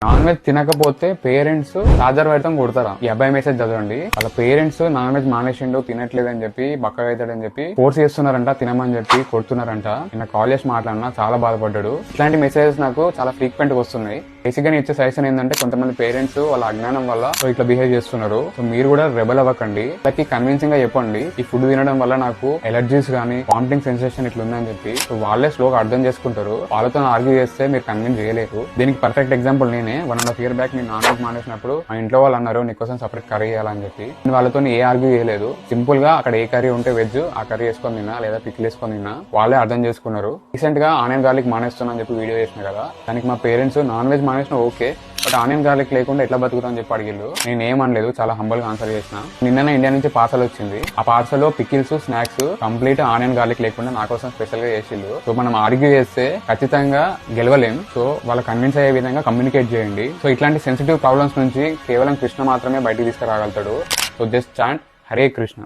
Non veg తినకపోతే parents charger పెడతాం కొడతారా? ఈ అబ్బాయి మెసేజ్ చదవండి. వాళ్ళ పేరెంట్స్ నాన్ వెజ్ మానేసిండు, తినట్లేదు అని చెప్పి, బక్కగా అవుతాడని చెప్పి ఫోర్స్ చేస్తున్నారంట, తినమని చెప్పి కొడుతున్నారంట. నిన్న కాల్ చేసి మాట్లాడినా చాలా బాధపడ్డాడు. ఇట్లాంటి మెసేజెస్ నాకు చాలా ఫ్రీక్వెంట్ గా వస్తున్నాయి. బేసిక్ గా నేను ఇచ్చే సజెషన్ ఏంటంటే, కొంతమంది పేరెంట్స్ వాళ్ళ అజ్ఞానం వల్ల ఇట్లా బిహేవ్ చేస్తున్నారు. సో మీరు కూడా రెబల్ అవ్వకండి. వాళ్ళకి కన్విన్సింగ్ గా చెప్పండి, ఈ ఫుడ్ తినడం వల్ల నాకు ఎలర్జీస్ గానీ వామిటింగ్ సెన్సేషన్ ఇట్లా ఉందని చెప్పి. సో వాళ్ళే స్లోగా అర్థం చేసుకుంటారు. వాళ్ళతో ఆర్గ్యూ చేస్తే మీరు కన్విన్స్ చేయలేరు. దీనికి పర్ఫెక్ట్ ఎగ్జాంపుల్ నేనే. 1.5 years బ్యాక్ నేను నాన్ వెజ్ మానేసినప్పుడు మా ఇంట్లో వాళ్ళు అన్నారు, నీకోసం సపరేట్ కర్రీ చేయాలని చెప్పి. నేను వాళ్ళతో ఏ ఆర్గ్యూ చేయలేదు. సింపుల్ గా అక్కడ ఏ కర్రీ ఉంటే వెజ్ ఆ కర్రీ వేసుకొని తిన్నా, లేదా పిక్కిల్ వేసుకొని తిన్నా. వాళ్ళే అర్థం చేసుకున్నారు. రీసెంట్ గా ఆనియన్ గార్లిక్ మానేస్తున్నా అని చెప్పి వీడియో చేసిన కదా, దానికి మా పేరెంట్స్ నాన్ వెజ్ మానేసిన ఓకే, బట్ ఆనియన్ గార్లిక్ లేకుండా ఎట్లా బతుకుతా అని చెప్పి అడిగిళ్ళు. నేను ఏమనలేదు, చాలా హంబల్ గా ఆన్సర్ చేసిన. నిన్న ఇండియా నుంచి పార్సల్ వచ్చింది. ఆ పార్సల్ లో pickles, snacks complete onion garlic లేకుండా నా కోసం స్పెషల్ గా చేసిళ్ళు. సో మనం ఆర్గ్యూ చేస్తే ఖచ్చితంగా గెలవలేం. సో వాళ్ళ కన్విన్స్ అయ్యే విధంగా కమ్యూనికేట్ చేయండి. సో ఇట్లాంటి సెన్సిటివ్ ప్రాబ్లమ్స్ నుంచి కేవలం కృష్ణ మాత్రమే బయటికి తీసుకురాగలుగుతాడు. So just chant Hare Krishna.